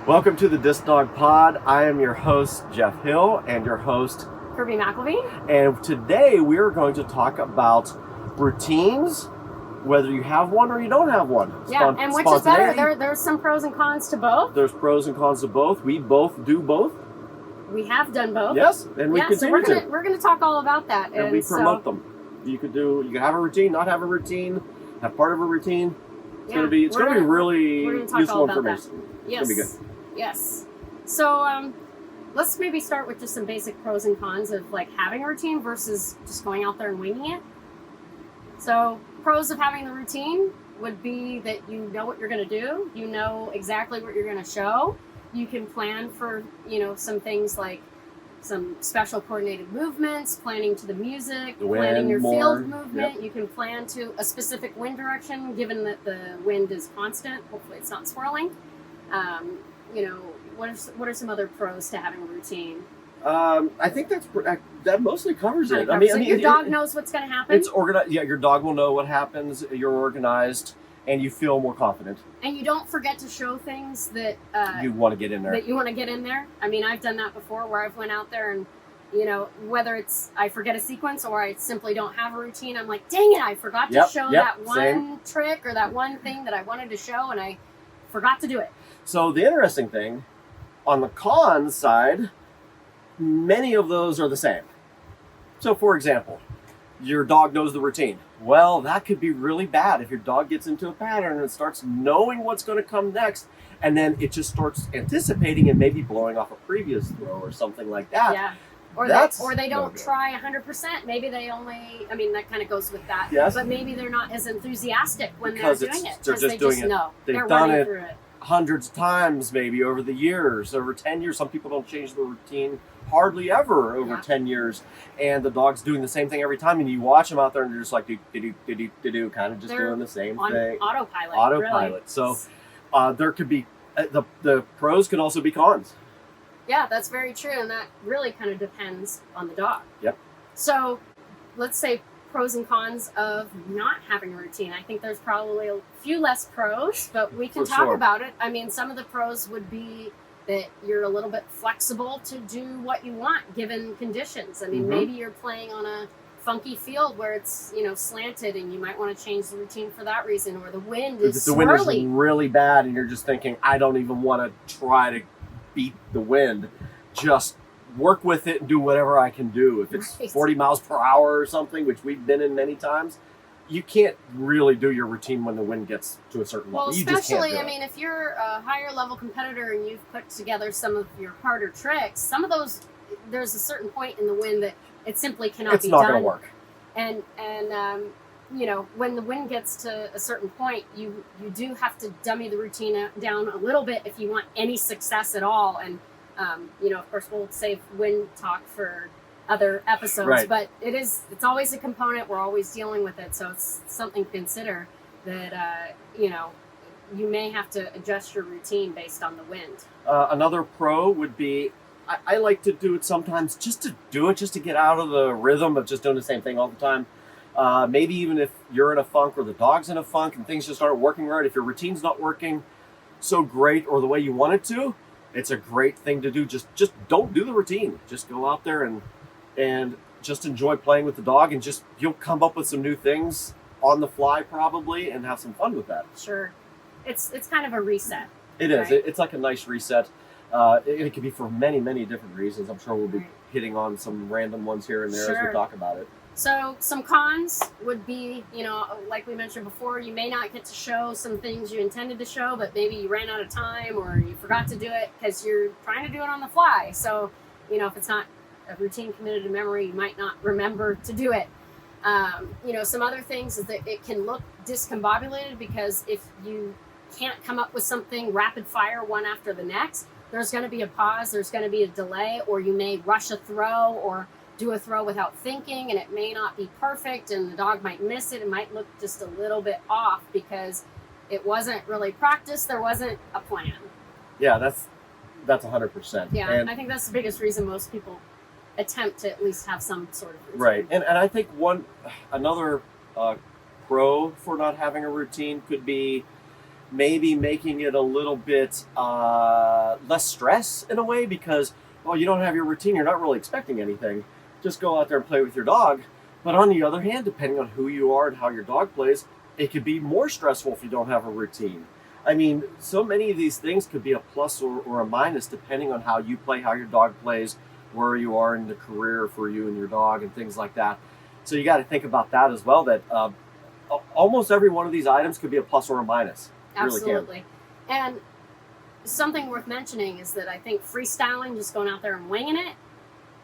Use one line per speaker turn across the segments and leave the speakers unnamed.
Welcome to the Disc Dog Pod. I am your host, Jeff Hill, and your host,
Kirby McIlveen.
And today we are going to talk about routines, whether you have one or you don't have one.
Yeah, and which is better? There's some pros and cons to both.
There's pros and cons to both. We both do both.
We have done both.
Yes, and we continue
so we're gonna talk all about that.
And we promote them. You can have a routine, not have a routine, have part of a routine. It's gonna be really useful information.
Yes.
It's gonna be good.
Yes. So let's maybe start with just some basic pros and cons of like having a routine versus just going out there and winging it. So pros of having the routine would be that you know what you're going to do. You know exactly what you're going to show. You can plan for, some things like some special coordinated movements, planning to the music, planning your field movement. Yep. You can plan to a specific wind direction, given that the wind is constant. Hopefully it's not swirling. What are some other pros to having a routine?
I think that mostly covers it.
Your dog knows what's going to happen.
It's organized. Yeah, your dog will know what happens. You're organized, and you feel more confident.
And you don't forget to show things that
you want to get in there.
I mean, I've done that before, where I've went out there and whether it's I forget a sequence or I simply don't have a routine. I'm like, dang it, I forgot to show that one trick or that one thing that I wanted to show, and I forgot to do it.
So the interesting thing, on the cons side, many of those are the same. So for example, your dog knows the routine. Well, that could be really bad if your dog gets into a pattern and starts knowing what's going to come next, and then it just starts anticipating and maybe blowing off a previous throw or something like that.
Yeah. Or they don't try 100%. Maybe they only, that kind of goes with that.
Yes.
But maybe they're not as enthusiastic when they're doing it.
They're just doing it.
Know.
They've done it hundreds of times, maybe over the years, over 10 years. Some people don't change the routine hardly ever over 10 years. And the dog's doing the same thing every time. And you watch them out there and they're just like, do, kind of just doing the same thing.
Autopilot. Really.
So there could be, the pros can also be cons.
Yeah, that's very true, and that really kind of depends on the dog.
Yep.
So, let's say pros and cons of not having a routine. I think there's probably a few less pros, but we can talk about it. Some of the pros would be that you're a little bit flexible to do what you want given conditions. Maybe you're playing on a funky field where it's, slanted, and you might want to change the routine for that reason, or the wind is swirly.
The wind is really bad, and you're just thinking, I don't even want to try to beat the wind, just work with it and do whatever I can do. If it's 40 miles per hour or something, which we've been in many times, you can't really do your routine when the wind gets to a certain level.
Well, especially, if you're a higher level competitor and you've put together some of your harder tricks, some of those, there's a certain point in the wind that it simply cannot be done.
It's not going to work.
And when the wind gets to a certain point, you do have to dummy the routine down a little bit if you want any success at all. And, of course, we'll save wind talk for other episodes.
Right.
But it's always a component. We're always dealing with it. So it's something to consider that, you may have to adjust your routine based on the wind.
Another pro would be, I like to do it sometimes just to get out of the rhythm of just doing the same thing all the time. Maybe even if you're in a funk or the dog's in a funk and things just aren't working right, if your routine's not working so great or the way you want it to, it's a great thing to do. Just don't do the routine. Just go out there and just enjoy playing with the dog, and you'll come up with some new things on the fly probably and have some fun with that.
Sure. It's kind of a reset.
It is. Right? It's like a nice reset. It can be for many, many different reasons. I'm sure we'll be hitting on some random ones here and there as we talk about it.
So some cons would be, like we mentioned before, you may not get to show some things you intended to show, but maybe you ran out of time or you forgot to do it because you're trying to do it on the fly. So, if it's not a routine committed to memory, you might not remember to do it. Some other things is that it can look discombobulated because if you can't come up with something rapid fire one after the next, there's going to be a pause, there's going to be a delay, or you may rush a throw or do a throw without thinking, and it may not be perfect, and the dog might miss it. It might look just a little bit off because it wasn't really practiced. There wasn't a plan.
Yeah, that's 100%.
Yeah, and I think that's the biggest reason most people attempt to at least have some sort of routine.
Right, and I think another pro for not having a routine could be maybe making it a little bit less stress in a way because, well, you don't have your routine. You're not really expecting anything. Just go out there and play with your dog. But on the other hand, depending on who you are and how your dog plays, it could be more stressful if you don't have a routine. I mean, so many of these things could be a plus or a minus depending on how you play, how your dog plays, where you are in the career for you and your dog and things like that. So you got to think about that as well, that almost every one of these items could be a plus or a minus.
Absolutely. And something worth mentioning is that I think freestyling, just going out there and winging it,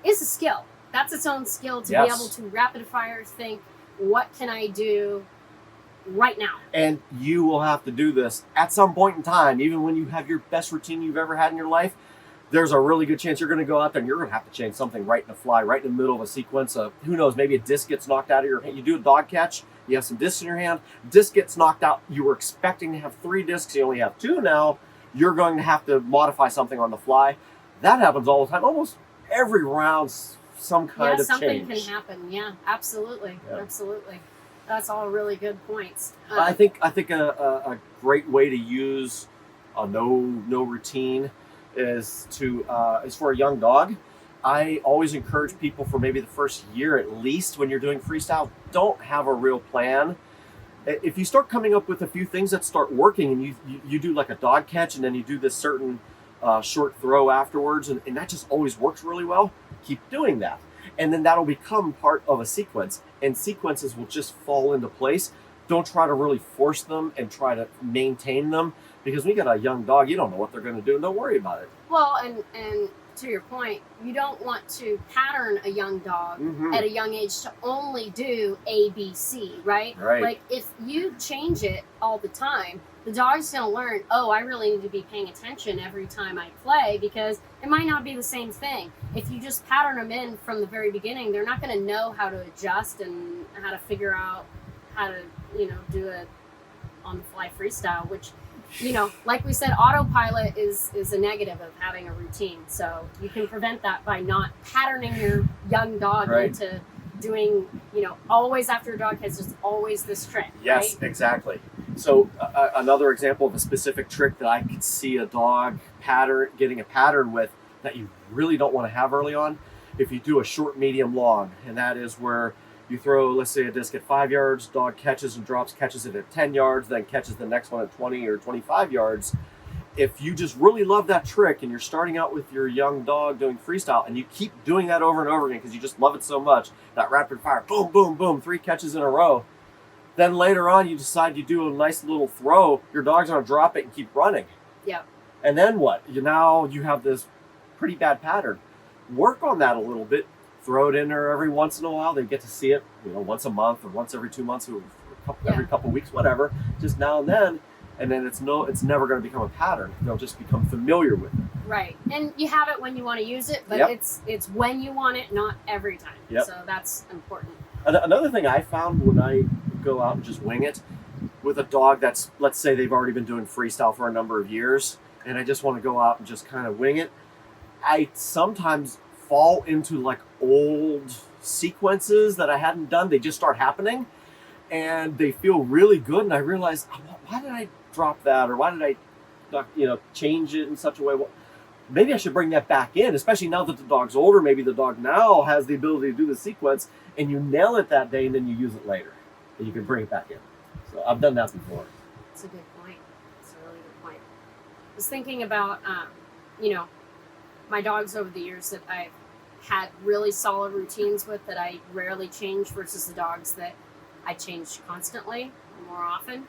is a skill. That's its own skill to be able to rapid fire think, what can I do right now? And
you will have to do this at some point in time, even when you have your best routine you've ever had in your life. There's a really good chance you're going to go out there and you're going to have to change something right in the fly, right in the middle of a sequence. Who knows, maybe a disc gets knocked out of your hand. You do a dog catch, you have some discs in your hand, disc gets knocked out. You were expecting to have 3 discs, you only have 2 now. You're going to have to modify something on the fly. That happens all the time. Almost every round, some kind of
something
change.
can happen. Yeah, absolutely. Yeah. Absolutely. That's all really good points.
I think a great way to use a no routine is for a young dog. I always encourage people for maybe the first year at least, when you're doing freestyle, don't have a real plan. If you start coming up with a few things that start working, and you do like a dog catch, and then you do this certain short throw afterwards, and that just always works really well, keep doing that. And then that'll become part of a sequence, and sequences will just fall into place. Don't try to really force them and try to maintain them, because when you got a young dog, you don't know what they're going to do, and don't worry about it.
Well, and to your point, you don't want to pattern a young dog at a young age to only do A, B, C, right? Like, if you change it all the time, the dog's going to learn, oh, I really need to be paying attention every time I play, because it might not be the same thing. If you just pattern them in from the very beginning, they're not going to know how to adjust and how to figure out how to, do a on-the-fly freestyle, which, like we said, autopilot is a negative of having a routine. So you can prevent that by not patterning your young dog into doing, always after a dog has just always this trick.
Yes,
right?
Exactly. So another example of a specific trick that I could see a dog getting a pattern with that you really don't want to have early on, if you do a short, medium, long, and that is where you throw, let's say, a disc at 5 yards, dog catches and drops, catches it at 10 yards, then catches the next one at 20 or 25 yards. If you just really love that trick and you're starting out with your young dog doing freestyle and you keep doing that over and over again because you just love it so much, that rapid fire, boom, boom, boom, 3 catches in a row, then later on you decide you do a nice little throw, your dog's going to drop it and keep running.
Yep.
And then what? Now you have this pretty bad pattern. Work on that a little bit. Throw it in there every once in a while. They get to see it, once a month or once every 2 months or every couple weeks, whatever. Just now and then it's never going to become a pattern. They'll just become familiar with it.
Right, and you have it when you want to use it, but it's when you want it, not every time. Yep. So that's important.
Another thing I found when I go out and just wing it with a dog that's, let's say they've already been doing freestyle for a number of years, and I just want to go out and just kind of wing it, I sometimes fall into like old sequences that I hadn't done. They just start happening and they feel really good, and I realize, why did I drop that, or why did I change it in such a way? Well, maybe I should bring that back in, especially now that the dog's older. Maybe the dog now has the ability to do the sequence, and you nail it that day and then you use it later and you can bring it back in. So I've done that before.
That's a good point. That's a really good point. I was thinking about my dogs over the years that I've had really solid routines with that I rarely change versus the dogs that I change constantly, more often.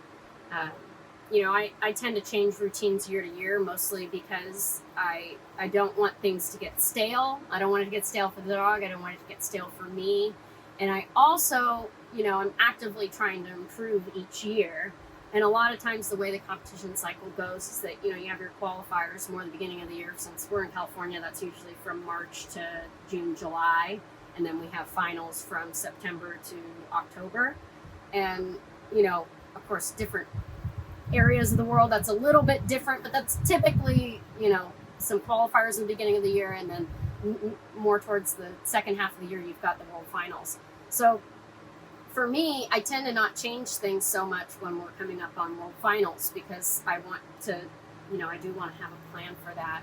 I tend to change routines year to year, mostly because I don't want things to get stale. I don't want it to get stale for the dog. I don't want it to get stale for me. And I also, I'm actively trying to improve each year. And a lot of times the way the competition cycle goes is that, you have your qualifiers more at the beginning of the year. Since we're in California, that's usually from March to June, July. And then we have finals from September to October. And, of course, different areas of the world, that's a little bit different, but that's typically, some qualifiers in the beginning of the year. And then more towards the second half of the year, you've got the world finals. So for me, I tend to not change things so much when we're coming up on World Finals because I want to, I do want to have a plan for that.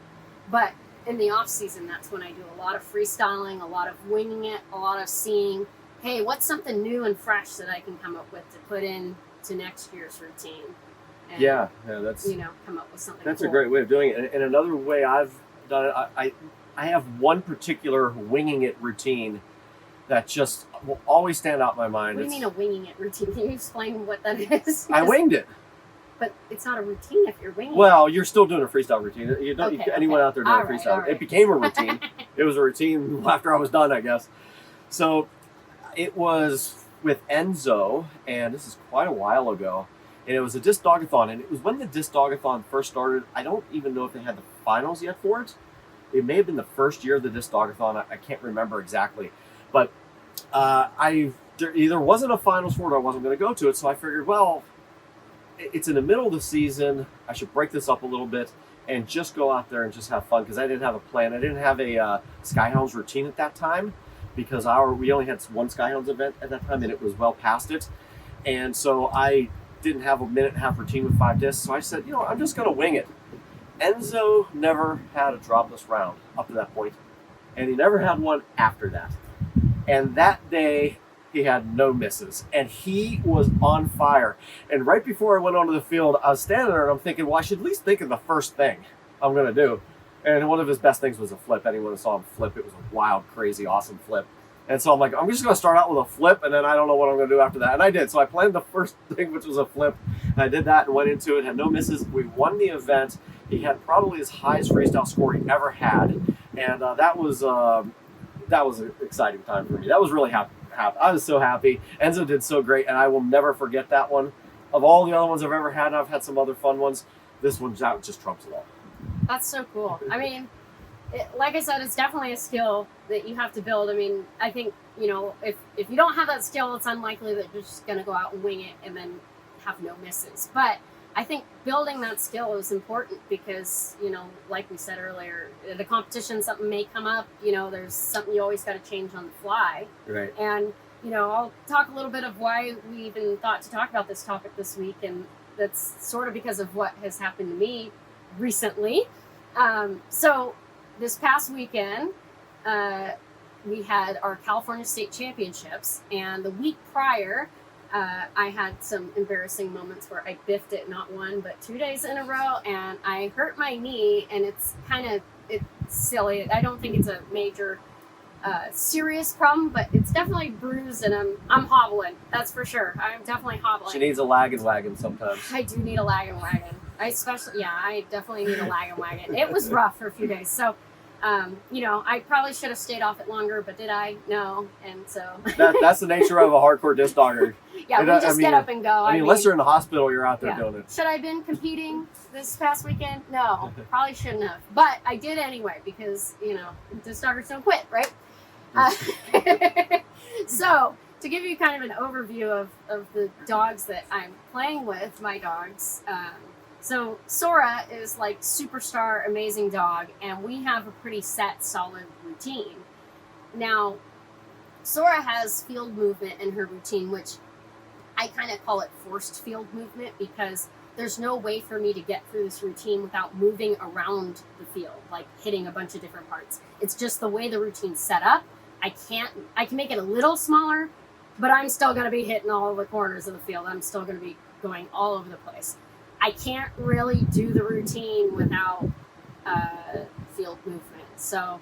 But in the off season, that's when I do a lot of freestyling, a lot of winging it, a lot of seeing, hey, what's something new and fresh that I can come up with to put in to next year's routine. And,
that's
come up with something.
That's
cool.
a great way of doing it. And another way I've done it, I have one particular winging it routine that just will always stand out in my mind.
What do you mean a winging it routine? Can you explain what that is?
I winged it.
But it's not a routine if you're winging it.
Well, you're still doing a freestyle routine. You don't. Anyone out there doing a freestyle?
Right.
It became a routine. It was a routine after I was done, I guess. So it was with Enzo, and this is quite a while ago. And it was a disc dogathon, and it was when the disc dogathon first started. I don't even know if they had the finals yet for it. It may have been the first year of the disc dogathon. I can't remember exactly, but there either wasn't a finals for it or I wasn't going to go to it. So I figured, well, it's in the middle of the season. I should break this up a little bit and just go out there and just have fun because I didn't have a plan. I didn't have a Skyhounds routine at that time because we only had one Skyhounds event at that time, and it was well past it. And so I didn't have a minute and a half routine with 5 discs. So I said, I'm just going to wing it. Enzo never had a dropless round up to that point, and he never had one after that. And that day, he had no misses, and he was on fire. And right before I went onto the field, I was standing there, and I'm thinking, well, I should at least think of the first thing I'm going to do. And one of his best things was a flip. Anyone who saw him flip, it was a wild, crazy, awesome flip. And so I'm like, I'm just going to start out with a flip, and then I don't know what I'm going to do after that. And I did. So I planned the first thing, which was a flip. And I did that and went into it, had no misses. We won the event. He had probably his highest freestyle score he ever had. And that was an exciting time for me. That was really happy. I was so happy. Enzo did so great, and I will never forget that one. Of all the other ones I've ever had, and I've had some other fun ones, this one just trumps it all.
That's so cool. I mean, like I said, it's definitely a skill that you have to build. I mean, I think, if you don't have that skill, it's unlikely that you're just going to go out and wing it and then have no misses. But I think building that skill is important because, like we said earlier, the competition, something may come up, there's something you always got to change on the fly.
Right.
And, I'll talk a little bit of why we even thought to talk about this topic this week. And that's sort of because of what has happened to me recently. So this past weekend, we had our California State Championships, and the week prior, I had some embarrassing moments where I biffed it not 1 but 2 days in a row, and I hurt my knee, and it's silly. I don't think it's a major serious problem, but it's definitely bruised, and I'm hobbling. That's for sure. I'm definitely hobbling.
She needs a lagging wagon sometimes.
I do need a lagging wagon. I definitely need a lagging wagon. It was rough for a few days, so. I probably should have stayed off it longer, but did I? No. And so
that's the nature of a hardcore disc dogger.
Yeah, we just get up and go.
Unless you're in the hospital, you're out there doing it.
Should I have been competing this past weekend? No, probably shouldn't have. But I did anyway because, disc doggers don't quit, right? So to give you kind of an overview of the dogs that I'm playing with, my dogs, so Sora is like superstar, amazing dog, and we have a pretty set, solid routine. Now, Sora has field movement in her routine, which I kind of call it forced field movement because there's no way for me to get through this routine without moving around the field, like hitting a bunch of different parts. It's just the way the routine's set up. I can make it a little smaller, but I'm still going to be hitting all of the corners of the field. I'm still going to be going all over the place. I can't really do the routine without field movement. So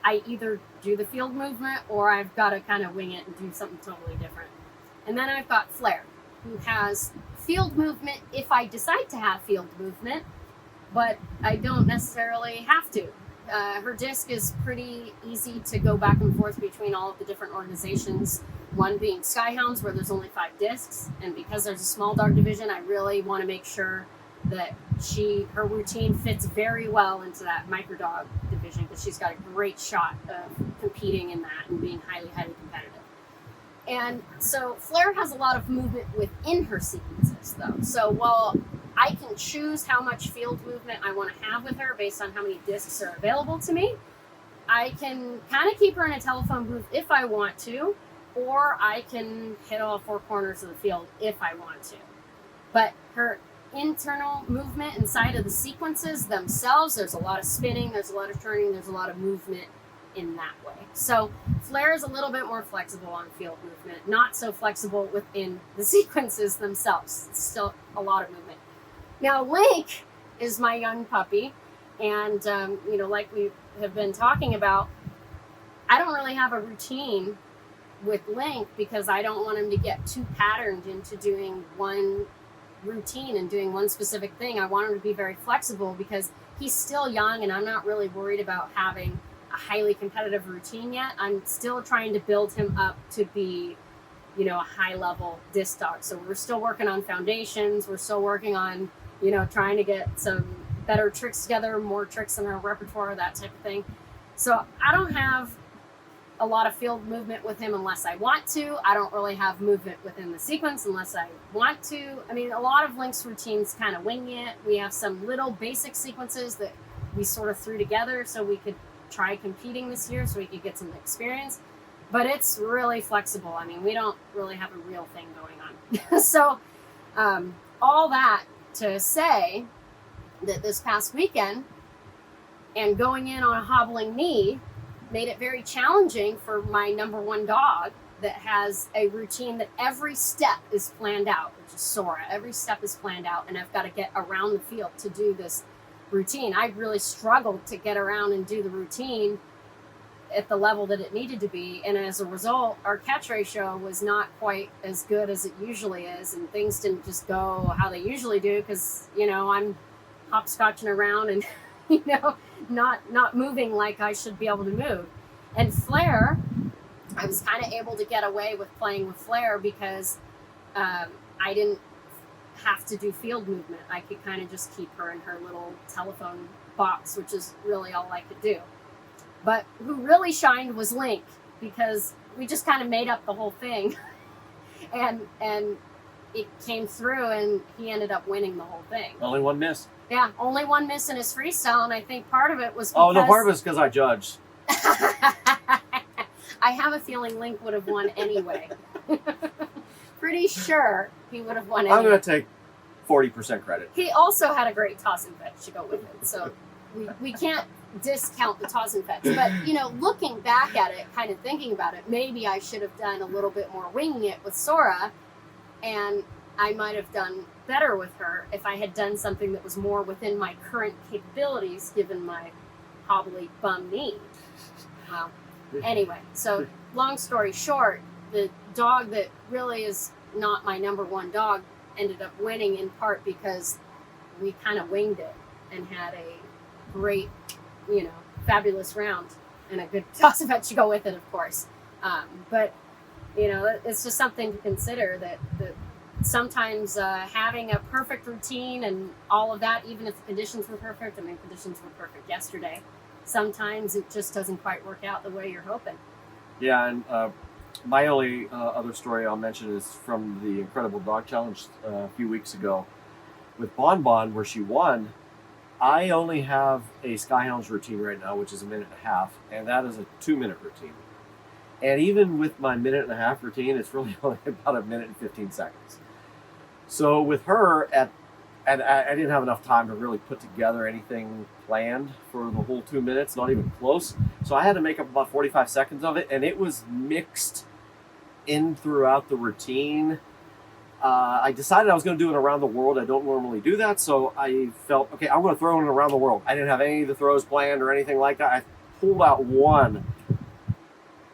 I either do the field movement or I've got to kind of wing it and do something totally different. And then I've got Flair, who has field movement if I decide to have field movement, but I don't necessarily have to. Her disc is pretty easy to go back and forth between all of the different organizations. One being Skyhounds, where there's only 5 discs, and because there's a small dog division, I really want to make sure that her routine fits very well into that micro dog division because she's got a great shot of competing in that and being highly, highly competitive. And so Flair has a lot of movement within her sequences, though. So while I can choose how much field movement I want to have with her based on how many discs are available to me, I can kind of keep her in a telephone booth if I want to, or I can hit all four corners of the field if I want to. But her internal movement inside of the sequences themselves, there's a lot of spinning, there's a lot of turning, there's a lot of movement in that way. So Flair is a little bit more flexible on field movement, not so flexible within the sequences themselves. It's still a lot of movement. Now Link is my young puppy, and like we have been talking about, I don't really have a routine with Link because I don't want him to get too patterned into doing one routine and doing one specific thing. I want him to be very flexible because he's still young, and I'm not really worried about having a highly competitive routine yet. I'm still trying to build him up to be, a high level disc dog. So we're still working on foundations. We're still working on, trying to get some better tricks together, more tricks in our repertoire, that type of thing. So I don't have a lot of field movement with him unless I want to. I don't really have movement within the sequence unless I want to. I mean, a lot of Link's routines kind of wing it. We have some little basic sequences that we sort of threw together so we could try competing this year so we could get some experience. But it's really flexible. I mean, we don't really have a real thing going on. So all that to say that this past weekend and going in on a hobbling knee made it very challenging for my number one dog that has a routine that every step is planned out, which is Sora. Every step is planned out, and I've got to get around the field to do this routine. I really struggled to get around and do the routine at the level that it needed to be, and as a result, our catch ratio was not quite as good as it usually is, and things didn't just go how they usually do because, I'm hopscotching around and not moving like I should be able to move. And Flair, I was kind of able to get away with playing with Flair because I didn't have to do field movement. I could kind of just keep her in her little telephone box, which is really all I could do. But who really shined was Link, because we just kind of made up the whole thing. and it came through, and he ended up winning the whole thing.
Only one miss.
Yeah, only one miss in his freestyle, and I think part of it was
because... Oh, no, part of it is because I judged.
I have a feeling Link would have won anyway. Pretty sure he would have won anyway.
I'm going to take 40% credit.
He also had a great toss and fetch to go with it, so we can't discount the toss and fetch. But, looking back at it, kind of thinking about it, maybe I should have done a little bit more winging it with Sora, and I might have done better with her if I had done something that was more within my current capabilities, given my hobbly bum knee. Well, anyway, so long story short, the dog that really is not my number one dog ended up winning in part because we kind of winged it and had a great, fabulous round and a good toss and fetch to go with it, of course. But, it's just something to consider that sometimes having a perfect routine and all of that, even if the conditions were perfect, conditions were perfect yesterday, sometimes it just doesn't quite work out the way you're hoping.
Yeah, and my only other story I'll mention is from the Incredible Dog Challenge a few weeks ago with Bon Bon, where she won. I only have a Skyhounds routine right now, which is 1.5 minutes, and that is a 2-minute routine. And even with my 1.5 minute routine, it's really only about 1 minute and 15 seconds. So with her, and I didn't have enough time to really put together anything planned for the whole 2 minutes, not even close. So I had to make up about 45 seconds of it, and it was mixed in throughout the routine. I decided I was going to do it around the world. I don't normally do that, so I felt, okay, I'm going to throw it around the world. I didn't have any of the throws planned or anything like that. I pulled out one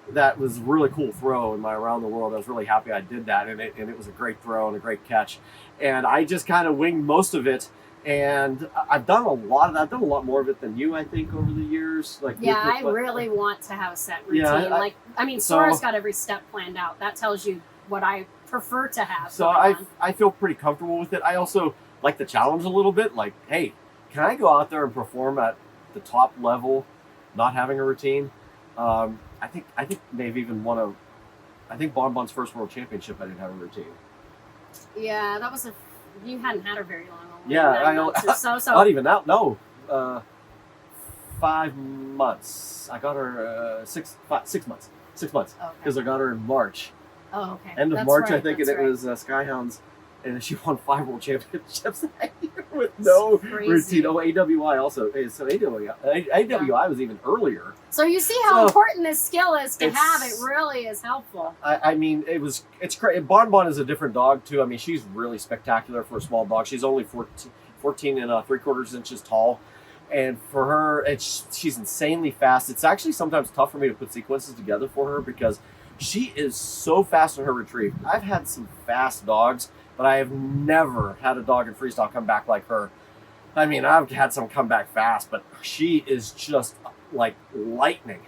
that was a really cool throw in my around the world. I was really happy I did that, and it was a great throw and a great catch. And I just kind of winged most of it, and I've done a lot of that. I've done a lot more of it than you, I think, over the years.
I really want to have a set routine. Yeah, Sora's got every step planned out. That tells you what I prefer to have.
So I feel pretty comfortable with it. I also like the challenge a little bit. Like, hey, can I go out there and perform at the top level, not having a routine? I think they've even won I think Bon Bon's first world championship, I didn't have a routine.
Yeah, that was you hadn't had her very long.
Yeah, I know.
So.
Not even that. No, 5 months. I got her 6 months. 6 months.
Okay.
Because I got her in March.
Oh, okay.
End of
That's
March,
right,
I think,
that's
and it
right.
was Skyhounds, and she won 5 world championships that year with no routine. Oh, AWI also. So AWI was even earlier.
So you see how important this skill is to have. It
it's-
really is helpful.
I mean, it's crazy. Bon is a different dog too. I mean, she's really spectacular for a small dog. She's only 14 and 3/4 inches tall. And for her, she's insanely fast. It's actually sometimes tough for me to put sequences together for her because she is so fast in her retrieve. I've had some fast dogs, but I have never had a dog in freestyle come back like her. I mean, I've had some come back fast, but she is just like lightning.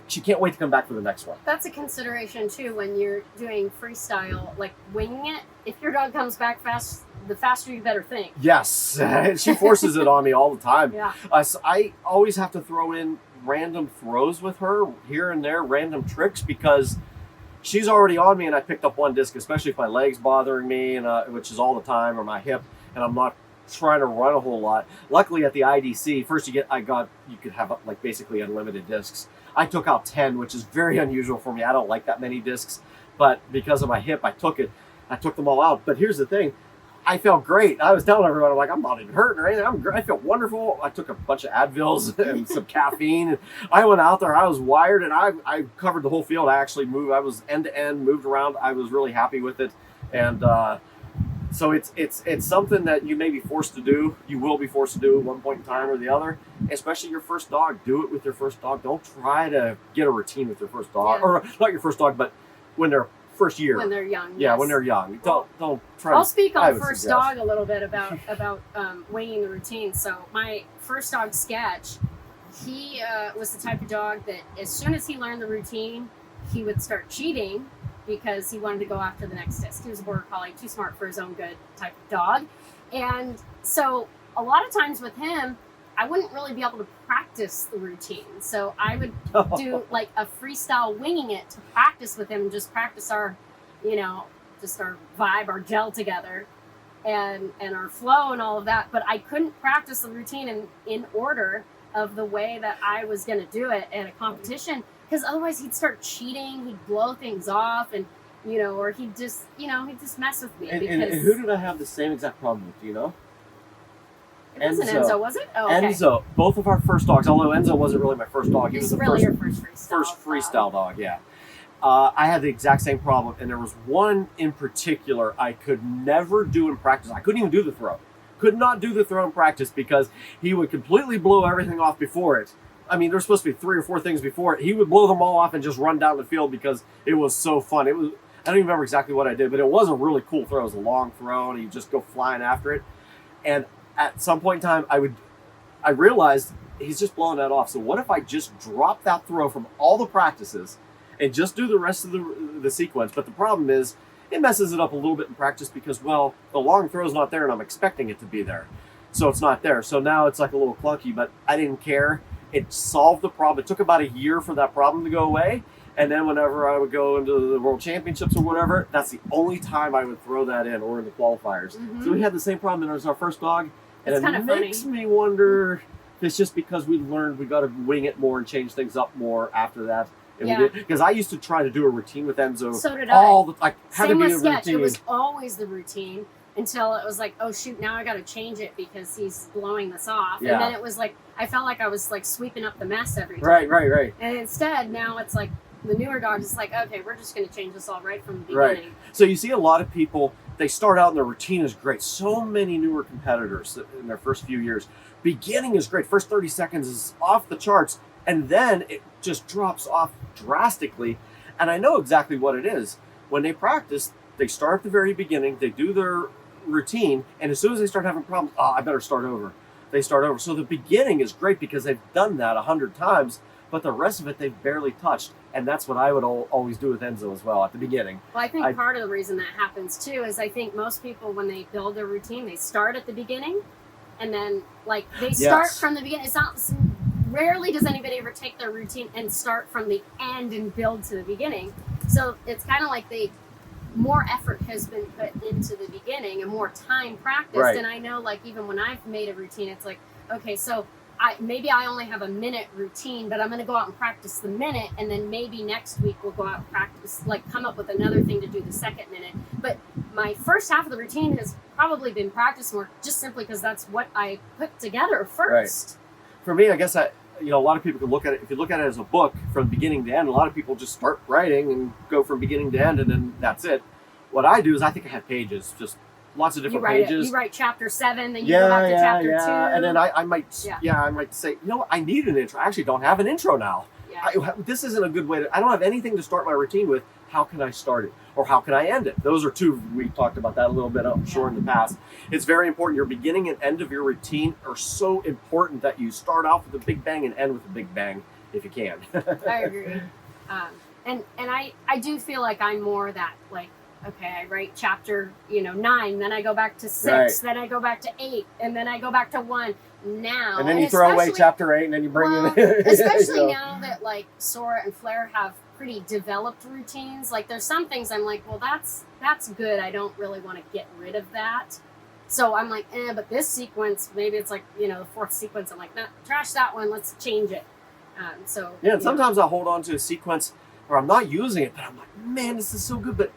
She can't wait to come back for the next one.
That's a consideration too when you're doing freestyle, like winging it. If your dog comes back fast, the faster you better think.
Yes, she forces it on me all the time.
Yeah.
So I always have to throw in random throws with her here and there, random tricks, because she's already on me and I picked up one disc, especially if my leg's bothering me, and which is all the time, or my hip, and I'm not trying to run a whole lot. Luckily at the IDC, first you could have like basically unlimited discs. I took out 10, which is very unusual for me. I don't like that many discs, but because of my hip, I took them all out. But here's the thing. I felt great. I was telling everyone, I'm like, I'm not even hurting or anything. I felt wonderful. I took a bunch of Advils and some caffeine. And I went out there. I was wired, and I covered the whole field. I actually moved. I was end to end, moved around. I was really happy with it. And so it's something that you may be forced to do. You will be forced to do at one point in time or the other. Especially your first dog. Do it with your first dog. Don't try to get a routine with your first dog, or not your first dog, but when they're first year.
When they're young.
Yeah,
yes.
when they're young. Don't try.
I'll speak
I
on
would
first
suggest.
dog a little bit about winging the routine. So my first dog, Sketch, he was the type of dog that as soon as he learned the routine, he would start cheating because he wanted to go after the next disc. He was a border collie, too smart for his own good type of dog. And so a lot of times with him, I wouldn't really be able to practice the routine. So I would do like a freestyle winging it to practice with him and just practice our, just our vibe, our gel together and our flow and all of that. But I couldn't practice the routine in order of the way that I was going to do it at a competition, because otherwise he'd start cheating, he'd blow things off, and or he'd just mess with me.
And who did I have the same exact problem with? Do you know?
It wasn't Enzo, was it? Oh, okay.
Enzo, both of our first dogs, although Enzo wasn't really my first dog. He was the
really
first,
your first
freestyle dog, yeah. I had the exact same problem, and there was one in particular I could never do in practice. I couldn't even do the throw. Could not do the throw in practice because he would completely blow everything off before it. I mean, there's supposed to be 3 or 4 things before it. He would blow them all off and just run down the field because it was so fun. I don't even remember exactly what I did, but it was a really cool throw. It was a long throw, and he'd just go flying after it. And at some point in time, I realized he's just blowing that off. So what if I just drop that throw from all the practices and just do the rest of the sequence? But the problem is it messes it up a little bit in practice because, well, the long throw's not there and I'm expecting it to be there. So it's not there. So now it's like a little clunky, but I didn't care. It solved the problem. It took about a year for that problem to go away. And then whenever I would go into the World Championships or whatever, that's the only time I would throw that in, or in the qualifiers.
Mm-hmm.
So we had the same problem as our first dog. And
it's
it makes me wonder if it's just because we learned we got to wing it more and change things up more after that. Because I used to try to do a routine with Enzo.
So did I.
Same
with Sketch. It was always the routine until it was like, oh shoot, now I got to change it because he's blowing this off.
Yeah.
And then it was like, I felt like I was like sweeping up the mess every time.
Right.
And instead, now it's like the newer dogs, it's like, okay, we're just going to change this all right from the beginning.
Right. So you see a lot of people, they start out and their routine is great. So many newer competitors in their first few years. Beginning is great. First 30 seconds is off the charts. And then it just drops off drastically. And I know exactly what it is. When they practice, they start at the very beginning, they do their routine, and as soon as they start having problems, I better start over. They start over. So the beginning is great because they've done that 100 times, but the rest of it they've barely touched. And that's what I would always do with Enzo as well at the beginning.
Well, I think part of the reason that happens too is I think most people, when they build their routine, they start at the beginning, and then like they start from the beginning. It's not rarely does anybody ever take their routine and start from the end and build to the beginning. So it's kind of like more effort has been put into the beginning and more time practiced.
Right.
And I know, like, even when I've made a routine, it's like, okay, so maybe I only have a minute routine, but I'm going to go out and practice the minute, and then maybe next week we'll go out and practice, like come up with another thing to do the second minute. But my first half of the routine has probably been practice work, just simply because that's what I put together first.
Right. For me, I guess a lot of people could look at it, if you look at it as a book from beginning to end, a lot of people just start writing and go from beginning to end, and then that's it. What I do is I think I have pages, just lots of different pages.
You write chapter 7, then you go back to chapter 2.
And then I might say, you know what, I need an intro. I actually don't have an intro now.
Yeah.
This isn't a good way I don't have anything to start my routine with. How can I start it? Or how can I end it? Those are two, we talked about that a little bit, I'm sure, in the past. It's very important. Your beginning and end of your routine are so important that you start off with a big bang and end with a big bang if you can.
I agree. And I do feel like I'm more that, like, okay, I write chapter 9, then I go back to 6,
Right.
then I go back to 8, and then I go back to 1 now.
And then you throw away chapter 8 and then you bring in
especially now that like Sora and Flair have pretty developed routines. Like there's some things I'm like, well, that's good. I don't really want to get rid of that. So I'm like, but this sequence, maybe it's like, the 4th sequence. I'm like, no, trash that one. Let's change it.
And sometimes I'll hold on to a sequence or I'm not using it, but I'm like, man, this is so good, but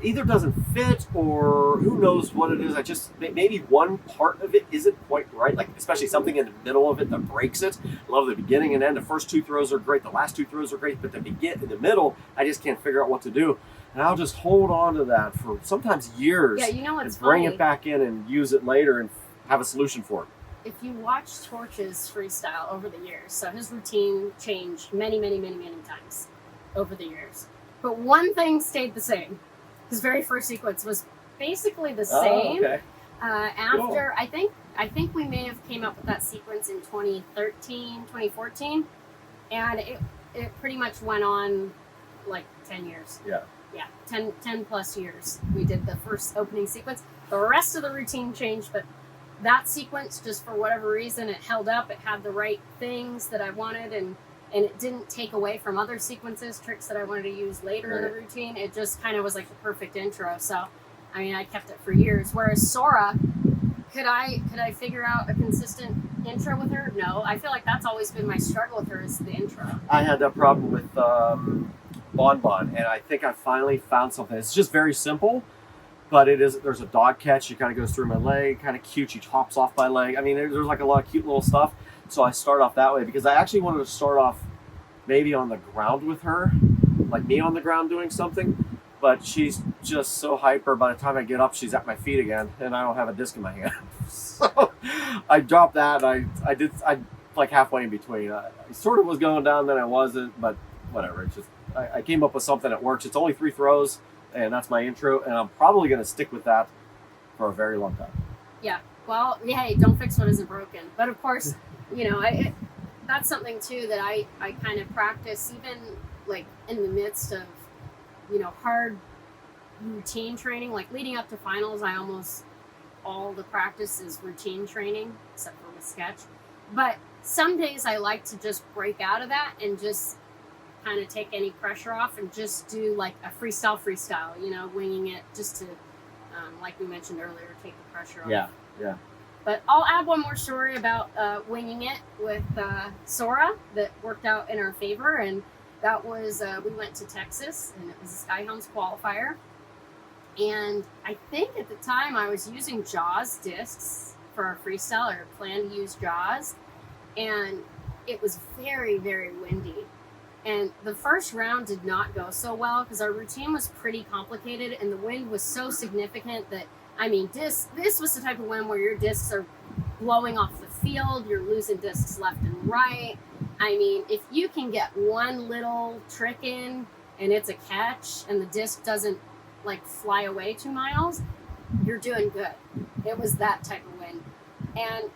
either doesn't fit or who knows what it is. I just, maybe one part of it isn't quite right, like especially something in the middle of it that breaks it. I love the beginning and end. The first 2 throws are great. The last 2 throws are great, but in the middle, I just can't figure out what to do. And I'll just hold on to that for sometimes years.
Yeah, you know what's
and bring
funny?
it back in and use it later and have a solution for it.
If you watch Torch's freestyle over the years, so his routine changed many, many, many, many times over the years. But one thing stayed the same. His very first sequence was basically the same.
Okay.
After, cool. I think we may have came up with that sequence in 2013, 2014, and it pretty much went on like 10 years.
Yeah.
Yeah, 10 plus years. We did the first opening sequence. The rest of the routine changed, but that sequence, just for whatever reason, it held up. It had the right things that I wanted, and it didn't take away from other sequences, tricks that I wanted to use later in the routine. It just kind of was like the perfect intro. So, I mean, I kept it for years. Whereas Sora, could I figure out a consistent intro with her? No. I feel like that's always been my struggle with her, is the intro.
I had that problem with Bon Bon, and I think I finally found something. It's just very simple, but there's a dog catch. She kind of goes through my leg, kind of cute. She chops off my leg. I mean, there's like a lot of cute little stuff. So I start off that way because I actually wanted to start off maybe on the ground with her, like me on the ground doing something, but she's just so hyper. By the time I get up, she's at my feet again, and I don't have a disc in my hand. So I dropped that. I like halfway in between. I sort of was going down, then I wasn't, but whatever. It's just I came up with something that works. It's only 3 throws, and that's my intro, and I'm probably going to stick with that for a very long time.
Yeah. Well, hey, don't fix what isn't broken. But of course, that's something too that I kind of practice even like in the midst of, hard routine training. Like leading up to finals, all the practice is routine training, except for with sketch. But some days I like to just break out of that and just kind of take any pressure off and just do like a freestyle, winging it just to, like we mentioned earlier, take the pressure off.
Yeah.
But I'll add one more story about winging it with Sora that worked out in our favor, and that was we went to Texas, and it was a Skyhounds qualifier. And I think at the time I was using Jaws discs for our freestyle, or planned to use Jaws, and it was very, very windy. And the first round did not go so well because our routine was pretty complicated, and the wind was so significant that, I mean, this was the type of wind where your discs are blowing off the field, you're losing discs left and right. I mean, if you can get one little trick in and it's a catch and the disc doesn't like fly away 2 miles, you're doing good. It was that type of wind. And,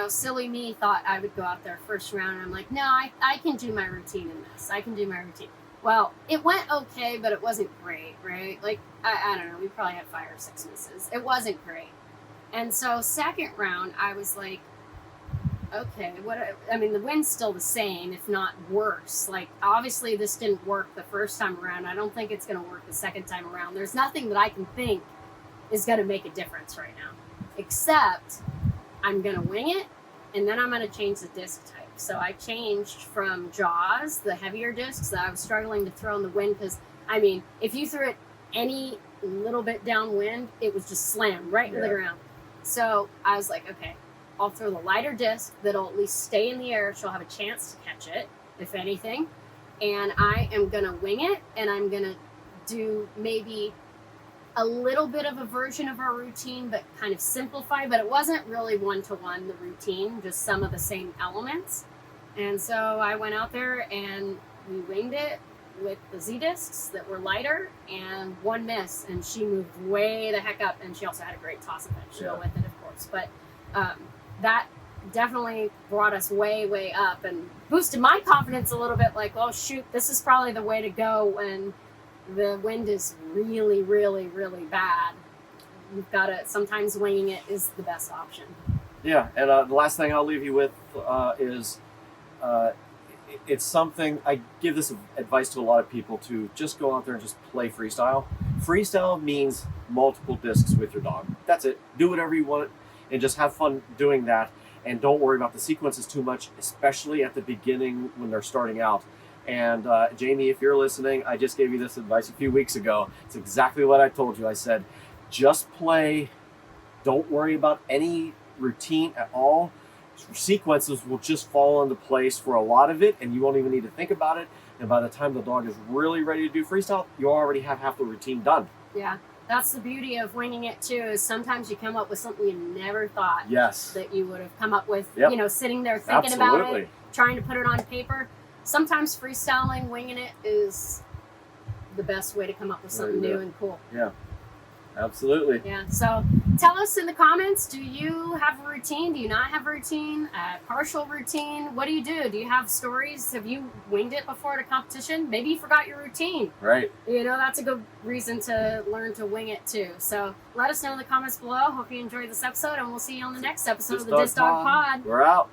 silly me thought I would go out there first round, and I'm like, no, I can do my routine in this. I can do my routine. Well, it went okay, but it wasn't great, right? Like, I don't know, we probably had 5 or 6 misses. It wasn't great. And so second round, I was like, okay, the wind's still the same, if not worse. Like, obviously this didn't work the first time around. I don't think it's going to work the second time around. There's nothing that I can think is going to make a difference right now, except I'm going to wing it, and then I'm going to change the disc type. So I changed from Jaws, the heavier discs that I was struggling to throw in the wind, because, I mean, if you threw it any little bit downwind, it was just slammed right into the ground. So I was like, okay, I'll throw the lighter disc that'll at least stay in the air. She'll have a chance to catch it, if anything. And I am going to wing it, and I'm going to do maybe a little bit of a version of our routine, but kind of simplified. But it wasn't really one-to-one, the routine, just some of the same elements. And so I went out there and we winged it with the Z discs that were lighter, and one miss, and she moved way the heck up, and she also had a great toss and finish to go with it, of course. But that definitely brought us way up and boosted my confidence a little bit, like, oh shoot, this is probably the way to go when the wind is really bad. You've got to, sometimes winging it is the best option.
Yeah, and the last thing I'll leave you with is it's something, I give this advice to a lot of people, to just go out there and just play freestyle. Freestyle means multiple discs with your dog. That's it. Do whatever you want and just have fun doing that. And don't worry about the sequences too much, especially at the beginning when they're starting out. And Jamie, if you're listening, I just gave you this advice a few weeks ago. It's exactly what I told you. I said, just play. Don't worry about any routine at all. Sequences will just fall into place for a lot of it, and you won't even need to think about it. And by the time the dog is really ready to do freestyle, you already have half the routine done.
Yeah, that's the beauty of winging it too, is sometimes you come up with something you never thought that you would have come up with, you know, sitting there thinking about it, trying to put it on paper. Sometimes freestyling, winging it is the best way to come up with something new and cool.
Yeah, absolutely.
Yeah, so tell us in the comments, do you have a routine? Do you not have a routine? Partial routine? What do you do? Do you have stories? Have you winged it before at a competition? Maybe you forgot your routine.
Right.
You know, that's a good reason to learn to wing it too. So let us know in the comments below. Hope you enjoyed this episode, and we'll see you on the next episode of the Disc Dog Pod.
We're out.